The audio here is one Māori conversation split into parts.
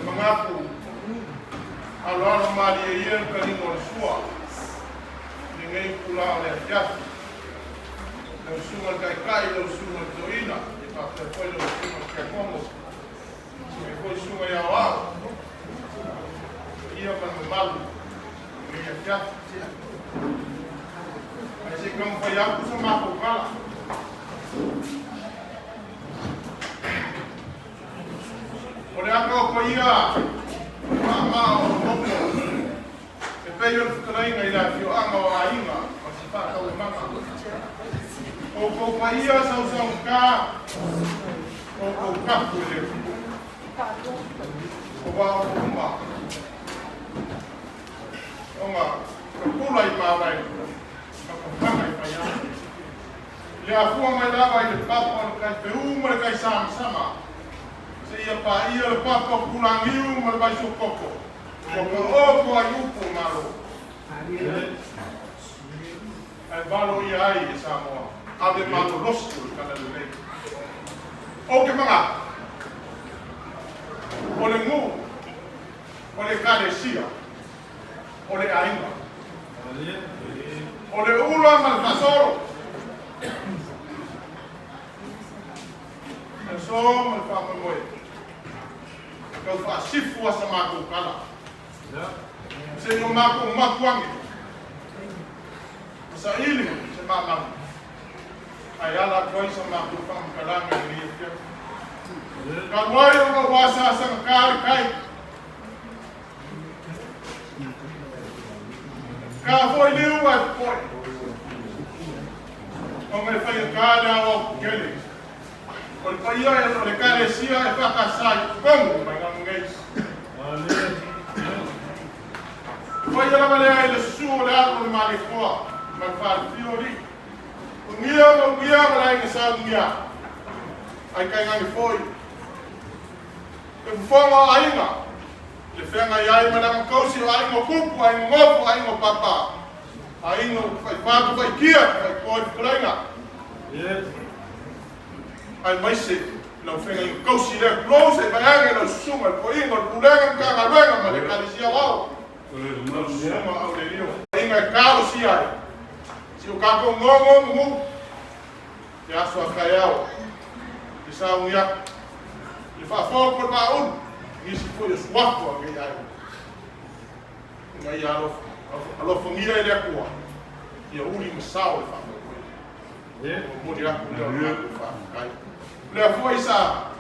Mengaku Aloaloga mali ia kalingo sua ningai pula oleh jas lo sunga kai lo sunga toina e pa foi lo sunga que como se foi sunga ya wa ia para malu ia jas mas se como foi algo sama ko kala ore ako ko ia mama o momo e peio traina ila fio anga o ainga o se pa ka o mama o ko pa ia sa ka o ka pule o ba o ma o ma ko pula I ma vai ko ka mai pa ia le afua mai lava I le papa ka pe uma ka sama se ia pa ia le papa pulangiu ma le Vaiusu koko. Koko opo ai upo malo. Ai valo ia ai e Samoa. Ave malo lostu kana le lei. O ke manga. O le ngu. O le kalesia. O le ainga. O le ula ma le fasoro. E so ma le whamamoe. Kau whaasifu asa mākou kala. Se no mākou makuangi. Sa ili se māmangi. Ai ala koi sa mākou whamakalanga ni ia. Ka wai o ka wasa asa kāri kai. Ka foi liu ai foi. O me whai kāre au kele. O le paia e le kalesia e whakasai kongu mai ngā ngeis. Paia la malea I le suo le ato le mali koa, mai whātio ri. Ungia malai nge sa ungia. Ai kai ngangi foi. E whonga ainga. Le whenga iai manama kausi o aingo kupu, aingo ngopu, aingo papa. Aingo whaipaku whaikia, whaikoi whakalainga. Ai mai se lo fenga I kausi le close e vai lo suma ko ingo pulenga ka ngalenga ma le kalisia wao lo suma au le rio inga kalo si ai si o ka ko ngongo mu ya so kayao ki sa uya le fa fo ko ba un ni si ko Suafa ke ai ngai alo alo fongia ile kwa ya uli msao fa mo dia ku le fa kai le foi sa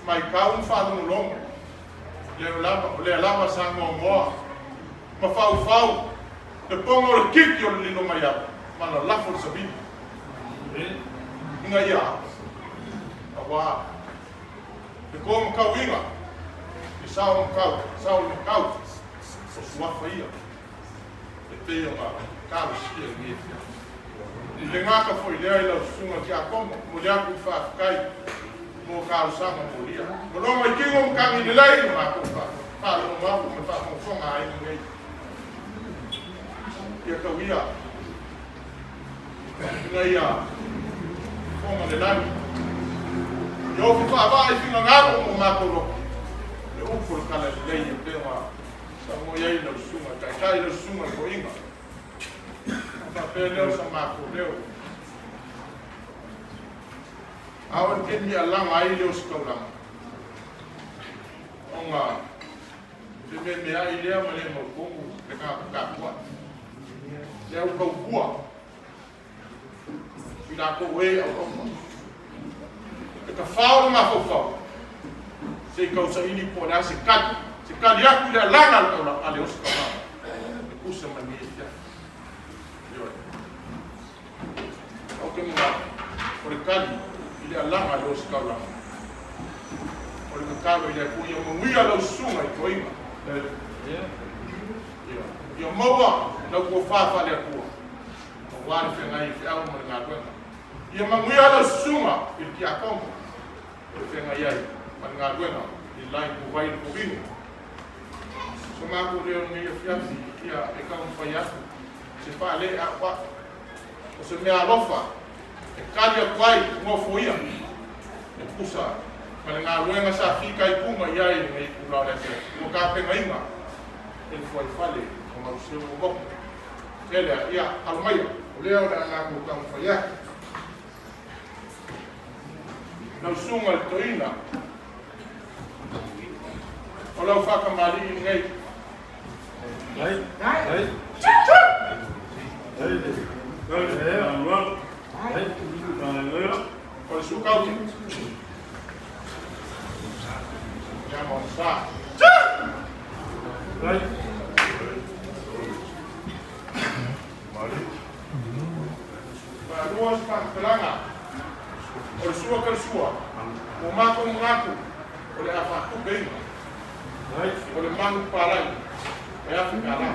mai kau fanu long le lava sa ngoa ma fau de pongo le kikio le no mai ma la lafo sa bi ngai ya awa de como kauinga e sa o kau o Suafa ia e te o ka sia ni le ngaka foi le ai la sunga ki a como mulher ku fa kai mo ka usanga mo lia mo no mai kingo mo ka ni lai ma ku fa lo ma ku fa mo fonga ai ngai ya ka wia ngai ya fonga le lai yo ku fa va ai finga ngaro mo ma ku lo le upo ka la lai e pe ma sa mo ia la sunga kai la sunga ko inga papeleo sa makuleo. Awan kini alang ai leo sekolah. Onga, bebe me ai leo male mo kongu dekat kuat. Leo kau kuat. Tidak kau we atau apa. Dekat fau ma fau. Se kau sa ini pun dah sekat dia tidak langal kau nak aleo sekolah. Usa mani. Oke mga, ore kali ili alanga lo skala. Ore kalo ia ku ia manguia lau sunga I koinga. Ia maua lau kua whawha lea kua. Wāne whenga I whiau mara ngā ruenga. Ia manguia lau sunga I ki a konga. Whenga iai mara ngā ruenga I lai ku wai ku winu. So ngā ku leo ni ia whiasi ia e kaun whai atu. Se wha le a wha. O se mea alofa. E kari a kwai ngofo ia. E pusa. Mana ngā ruenga sa whika I punga iai ngai kula lea te. Mo ka penga inga. E fuai whale. O ngā useo o moku. Elea ia almaia. O leo na ngā ku kaun whai atu. Nau sunga I toina. O lau whakamari ngai. Hai. O le sukauti. Ia monsa. Luas pangkelanga. O le sua kalsua. O mako ngaku. O le afaku benga. O le mangu parai. E Afrika ala.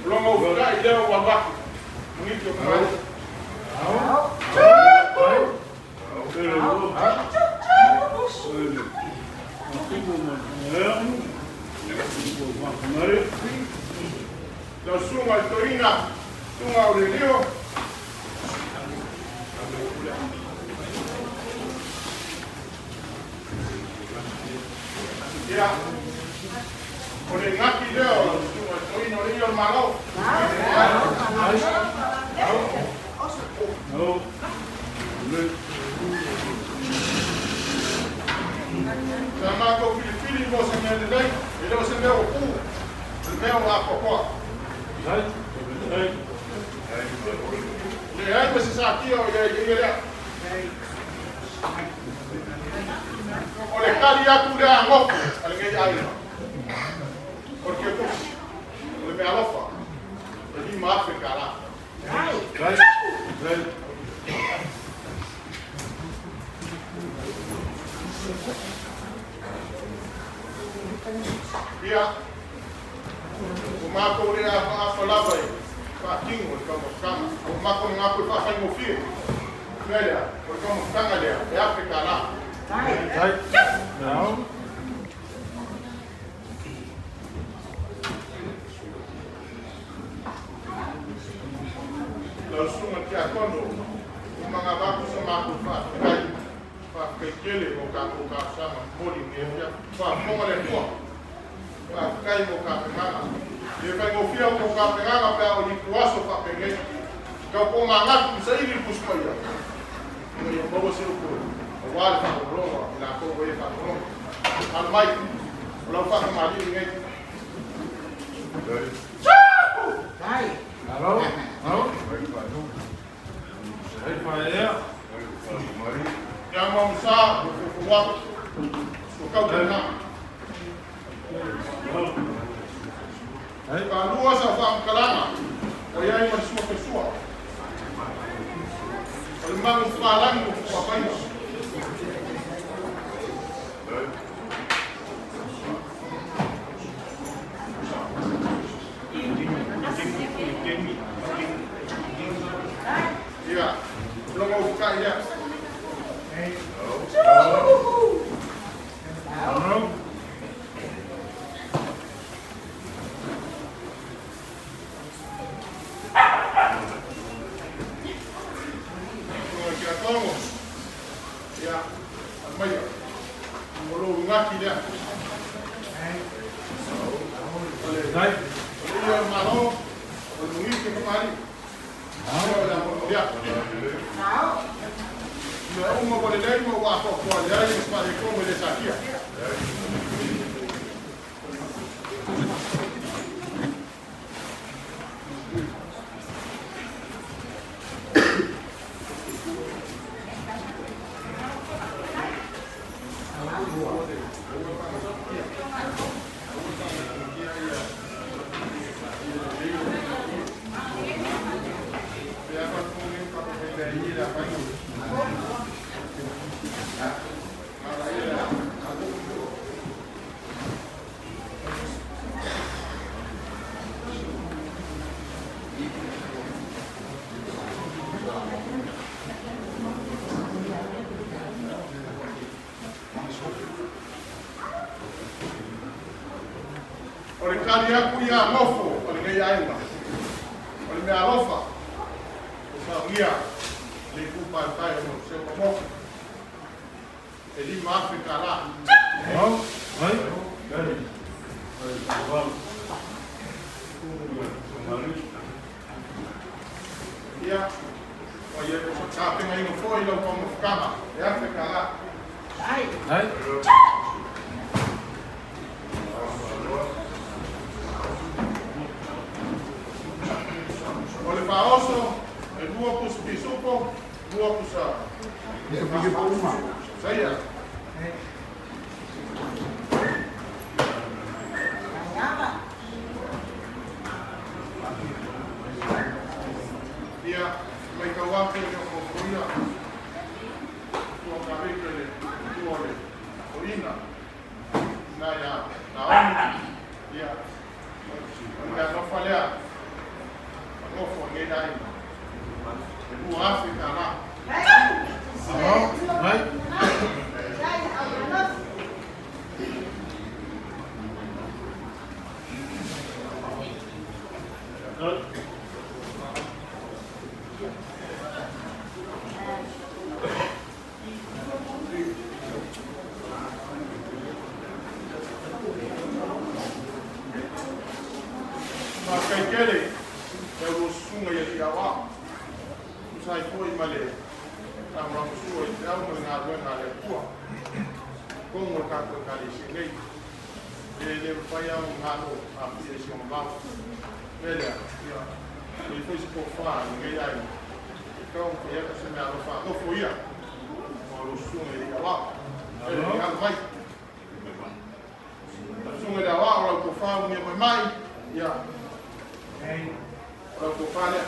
Longa ufuka I leo wabaku. Mungito kumau. Lo sunga I toina. Sunga o le leo. Ya. O le ngaki leo. Sunga I toina o leo malo. Sama ko Filipili mo sa mga nilay. Ilo sa mga upo. Sa mga wakokoa. Ay, pues sa aquí o ya. O le cali ya cura a moco, al que ya hay. Porque pues, o le me alofa. El mismo África lá. Ia. O mako le a falava aí. Fatinho, como kama. O mako ngapo fa fa ngofie. Nela, como kanga le. É África lá. Não. Nós somos aqui a quando o mangabaco se mako fa kekele o ka sama mori ngia fa monga le kwa. Fa kai mo ka nganga. E vai ngofia o ka nganga pa o likuaso fa penge. Ka ko manga ku sai ni puspoia. Ni o bobo se o ko. O wal fa o ronga, la ko e fa ronga. Al mai. O la fa ma li ngai. Dai. Alô? Alô? Vai aí. Yang mau sa kuat suka kena. Kalau luas apa kelana, kaya yang semua kesua. Kalau mau sekarang apa ini? Ya, belum mau buka ya. Ya, almaya. Mulu ngaki dia. Oleh, dia malu, oleh ke kemari. Dah dia. Ya, umma boleh dah mau apa kau dia yang separi kau boleh sakit. Dia akan mungkin kalau beda kali aku ia ngofo o le ngai ainga. O le mea alofa. O sa ngia le kupa tai no se mo. E lima Afrika la. Oh, right. Ia, o ia ko sa penga ingo foi lo como kama. E Afrika la. Ai. O le Vaiusu, e dua pusu pisupo, dua pusa. Isso pedi por uma. Saia. Ia, mai kawape le o kuia. Tua kaweke le, tua le, o ina. Na ia, na oni. Ia, ia no falea. Ngofo ngai dai. E dua Afrika la. Right. Ma kai kele, e o sunga ia ia wa. Usai foi male. Tama musua i te au mo ngā ruenga le kua. Kongo kako kari si nei. Le whai au ngā no a pia si o mau. Velea, ia. I foi si pofā i ngai ai. I kau ki eka se mea rofa. Nofo ia. Mo lo sunga i ia wa. Velea, i anu mai. Sunga i ia wa, ora pofā ungia mai mai. Ia. Ora pofā lea.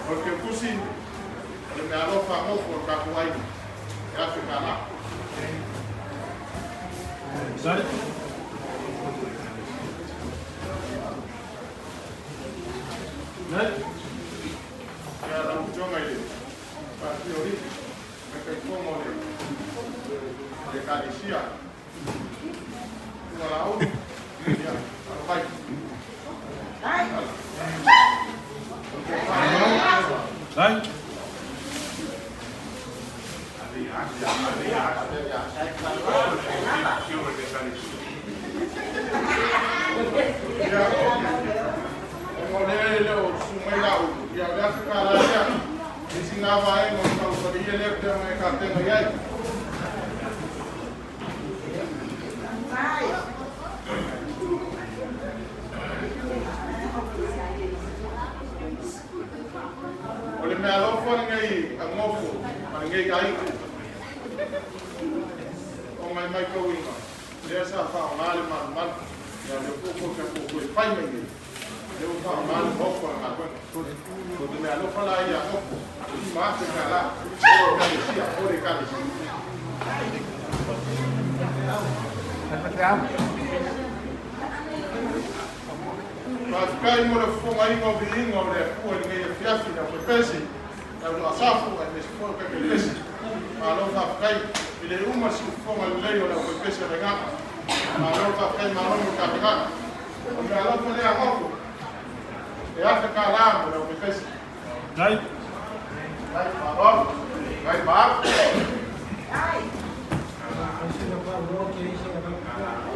Porque pusi le me alofa ngofo ka kuai. E Afrika la. Sai. Né? Ya la jonga ile. Pa teori. Me kai como le. Le kalisia. Ina la au. Ya, vai. Sai. Oleh me alofo ngai angofo, ngai ai. O mai ko winga. Dia sa fa ngale man. Ya le ko pai mai. Eu falo mal de roupa na coisa. Quando me alô fala aí a roupa, e massa cala, ou calicia, ou calicia. Mas cai mo le fo mai mo vingo le fu e ngai fiafi na pesi. Na lo asafu e me fo ka ke pesi. Ma lo fa cai ile uma si fo ma le yo na pesi rega. Ma lo fa cai ma lo ka rega. O me alo ko le a ngoko. E a ka la mo le pesi. Dai. Dai ma lo. Dai ba.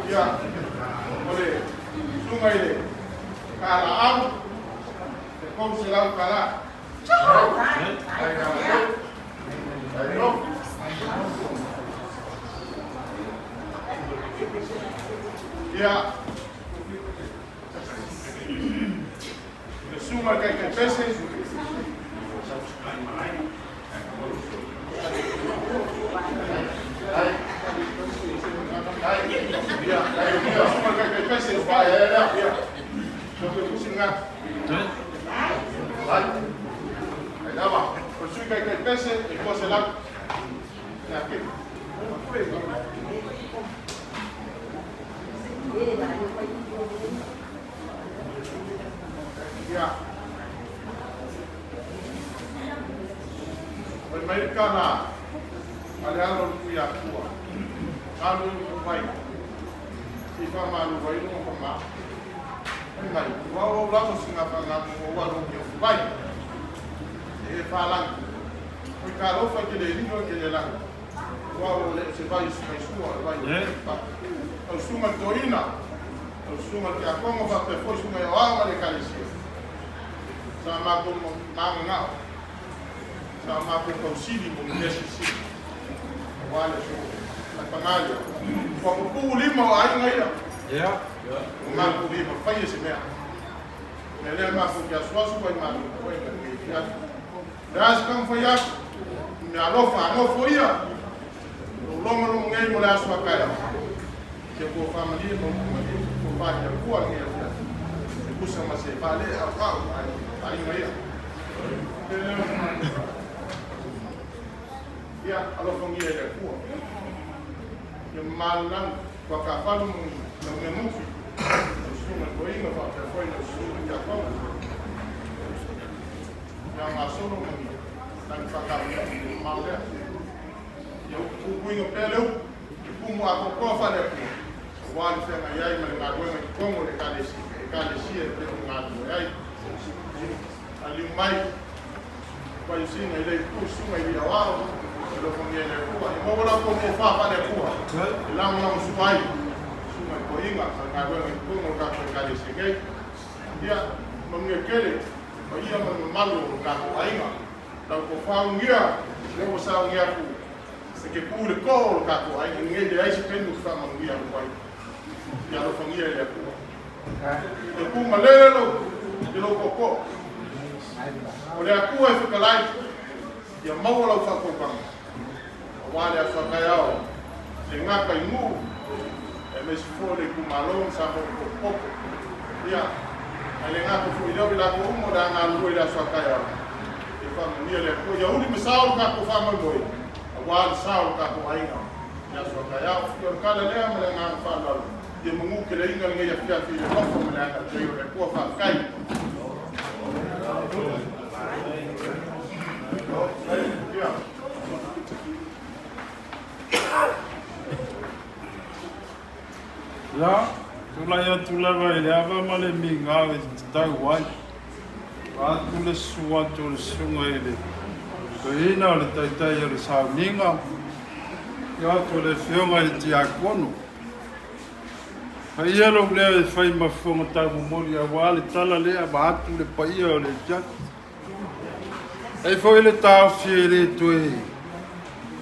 Ya. Ole. Sunga ile. Kala am, como se lá o kala. Ya. Suma que pese. Americana, aliado Ulugia tua, malu vai, si fa malu vai no ma, vai, o lá no Suafa na o Ulugia vai, e falam, o caro foi que ele lindo que ele lá, o se vai vai, o suma torina, o suma que a como vai ter foi suma eu amo de calicia, sama como manga. Sama ko sili mo nesi si wala so na pangalia ko ko lima ai ngai ya ma ko lima fai ese mea ele ma ko ya swasu ko ma ko ya das kam foi ya me alofa no foi ya longo ngai mo la swa kaya ke ko family mo ko pa ya ko ngai ya ko sama se vale ai ngai ya ya alo fongi ele kuo ye malang kwa ka falu no me mufi suma ko inga fa ka foi no suma ya ko ya ma solo mo tan fa ka male yo ku inga pele ku mo ako ko fa le ku wal fe na yai ma na go ko mo le kalesi e pe na do yai ali mai Vaiusu ile kusuma ile wao ndio kongele kwa mbona kwa mfapa ile kwa la mna msumai suma kwa inga ngagwe ngo ka kale sike dia mngekele kwa hiyo malo na kwa inga na kwa faungia leo saungia ku sike kule ko ka kwa inga ngende aishi pendo kufanya ngia kwa ya lo fangia ile kwa kuma lelo ndio koko olha a cua fica lá e a mão lá está com a olha a sua caial tem uma caimu é mas fora com malão sabe um pouco e a lenga com filho e lá com uma da na lua da sua caial e família ele foi a última sal cá com fama boi a guarda sal cá com ainda e a sua caial ficou cada lema lenga fala e mungu que ainda ninguém ia ficar filho não como lenga veio a cua fa cai Ya, tula vai leva male minga e tai wai. A tula sua tula sunga ele. Koina le tai ele sa minga. Ya tula fiona le tia kono. Ai elo le fai ma fonga ta mori a wale tala le a batu le pai le jack. Ai foi le tau fiere toe.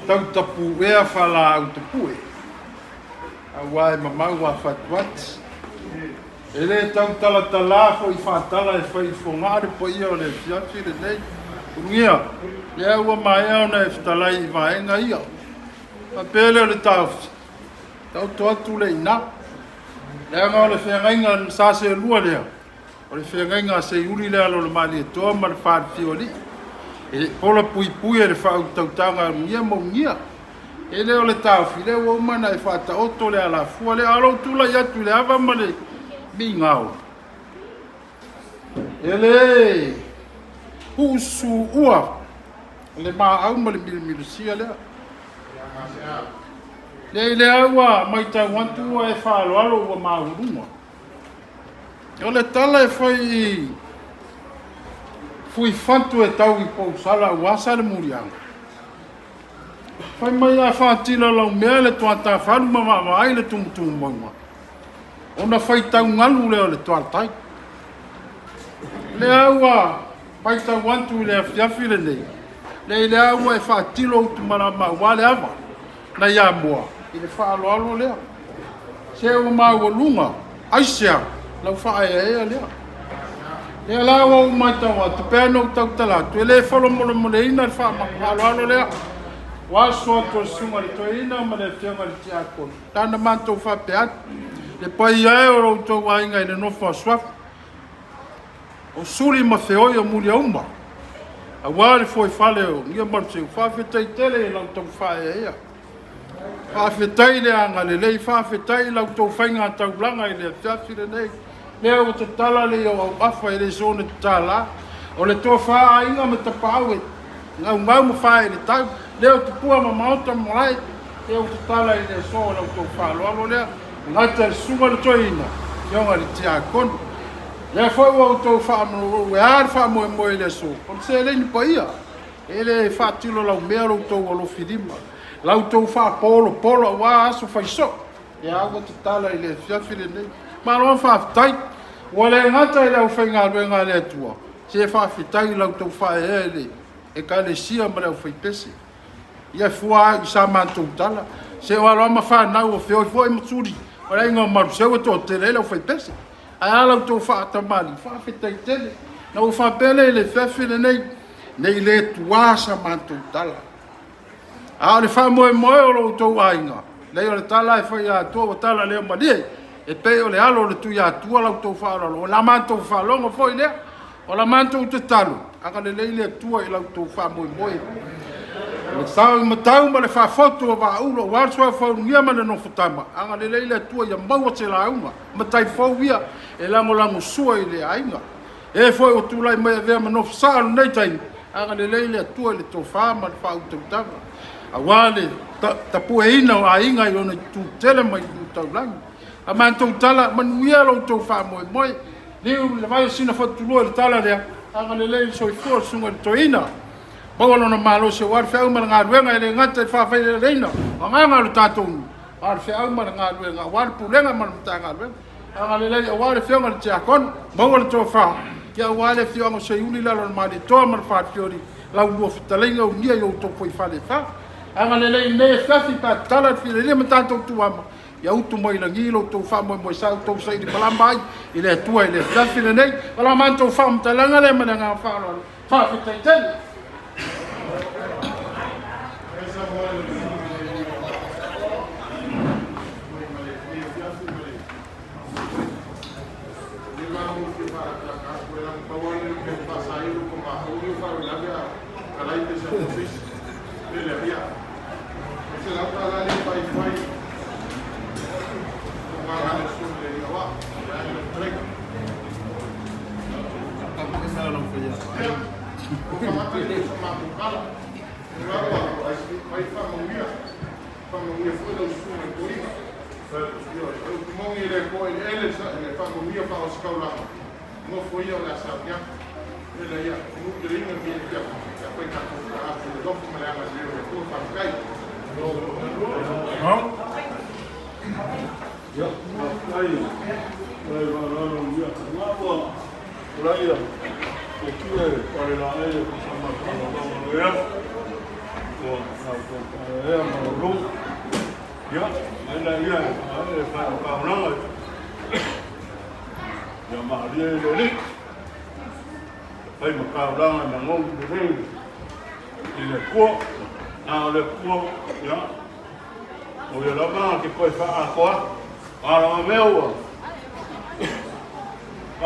Tau tapu e a fala au tapu e. A wai mamau wa fatwat. Ele tau tala foi fatala e foi fongare pai le jack le nei. Ungia. Le ua mai au na ftala i vaenga ia. A pele le tau. Tau toatu le ina. Le ngau le whengainga sa se lua lea. O le whengainga se uri lea lo le mali e toa ma le whaarwhio li. E pola pui pui e le whautautanga ngia mo ngia. E leo le tau while o mana e whata oto le ala fua le alo tula i atu le awa ma le mi ngau. E le husu ua le maa au ma le milisia lea. Le aua mai tau wantu ua e whaaloalo ua maa urunga. E o le tala e fui fantu e tau i pou sala uasa le murianga. Fai mai a whaatila lau mea le tuata whanu mama ai le tumutumu maunga. Ona fai tau ngalu leo le tuatai. Le aua mai tau wantu le afiafi le nei. Le aua e whaatilo utu marama wale awa. Na ia mua. I le whaaloalo lea. Se o mau o lunga. Aisea. Lau whae ea lea. Le lawa o mai tau atu. Pea no tau talatu. E le whalo mole mole ina le whaaloalo lea. Waso atu sunga le toi ina ma le whianga le tia kona. Tana mantou whape atu. Le pai ae o rau tau wainga i le nofo a Suafa. O suri ma whioi o muri auma. A wale foi fale o ngia marse. Whawhetai tele e lau tau whae ea. Whawhetai le anga le lei. Whawhetai lau tau whainga tau langa i le whiafi le nei. Lea o te tala le o au afa i le zone te tala. O le toa whaa inga me ta pāwe. Ngau ngau ma whae le tau. Leo te pua ma maota morai. Leo te tala i le soa lau tau whaaloalo lea. Ngata le sunga le toina. Yonga le tia kono. Lea whai wau tau whaamano. E aare whaamo e moe le so. Kon se le ni pa ia. E le whaatilo lau mea lau tau alo whirima. Lau tau wha polo polo wa aso whai so. E awa te tala i le whiawhi le nei. Ma loa whaafitai. Wa le ngata i lau whainga ruenga le atua. Se whaafitai lau tau wha e le. E ka le sia ma lau whai pese. Ia fua i sa mantou tala. Se o aloa ma whanau o whioi fwoi matsuri. O le inga maru sewa tō te le lau whai pese. Ai alau tau whaatamani. Whaafitai tele. Na u whapele le whiawhi le nei. Nei le tuasa mantou tala. A le wha moe moe o lo tau ainga. Lei o le tala e whai atua o tala leo marie. E pe o le alo le tui atua lau tau whaaralo. O la mantou whaalonga fwoi lea. O la mantou te talo. Aka le lei le atua i lau tau wha moe moe. Le tau i matau ma le wha fotu o wa ulo. Warso a whaungia ma le no futama. Aka le lei le atua i a maua te la unga. Matai fau ia e lango lango sua i le ainga. E fwoi o tūlai mai a vea ma no fusaro nei taimi. Aka le lei le atua i le tau wha ma le wha utautanga. A wale tapu e ina o a inga i ona tu tele mai tu tau langi. A mantou tala manuia lo tau wha moe moe. Leo le vai sina whatulua le tala lea. Anga le lei soi fua sunga le toina. Bawalo na malo se war fe au ma ngā ruenga e le ngata i whawhai le reina. O nganga le tātou. War fe au ma ngā ruenga. War pulenga ma mta ngā ruenga. Anga le lei a wale whionga le tia kon. Bawalo tō wha. Kia wale whionga se uli lalo na mali toa ma le whaatiori. Lau lua whitalenga o nia i o tō poi whale wha. Anga le lei ne whiafi pa tala while le ma tātou tuama. Ia utu mai la ngilo tō wha moe moe sau tō sa i palambai. I le atua i le whiafi le nei. Wala man tō wha mtalanga le mana ngā whaarolo. Whawhitai tele.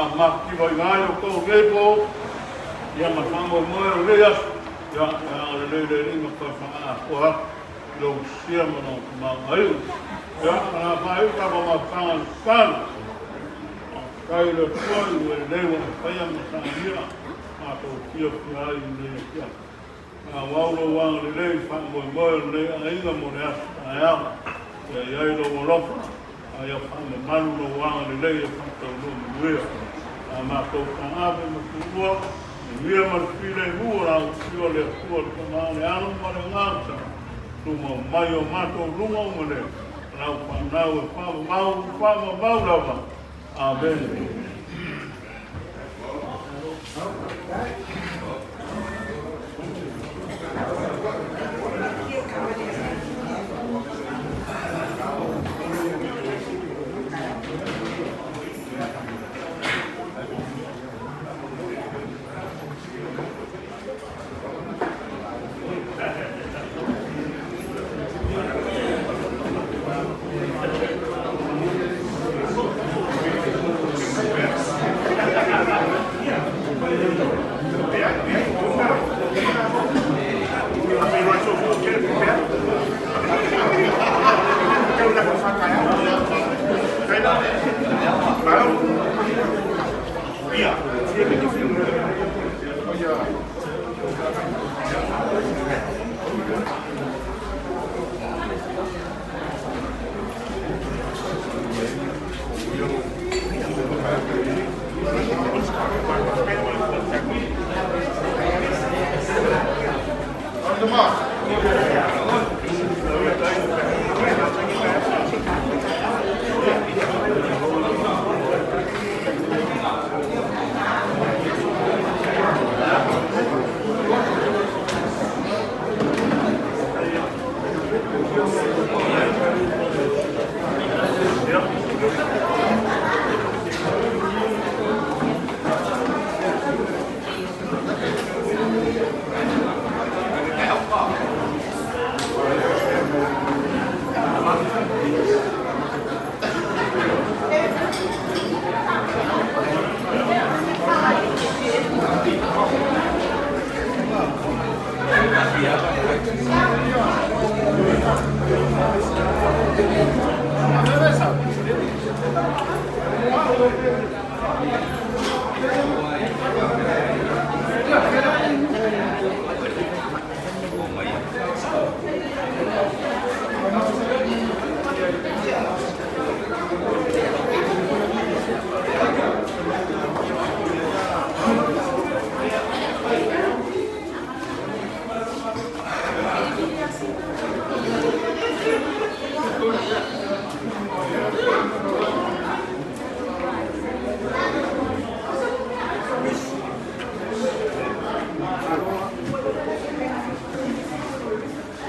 maki Vaigaga o kou repo, ia matango moe o lea, ia le ringa whawha a koha, lo sia mana mangaiu. Ia, ana whaiu kapa matanga kanu. Kai le kuai ue lewa whaia matanga mato kia kia ai le kia. Ngā waulo wanga le lei whamoe moe le ainga mo le asa ai ama. Ia iai lo wolofa. Ai a whame manu lo wanga le lei e whakau lo mwea. A mātou kāngawe ma kūrua. E mia marwhile hua rau kio le kua le kamaa le anu ma le ngāta. Tuma mai o mātou runga o mane. Rau whanau e whama mau rawa. Amen.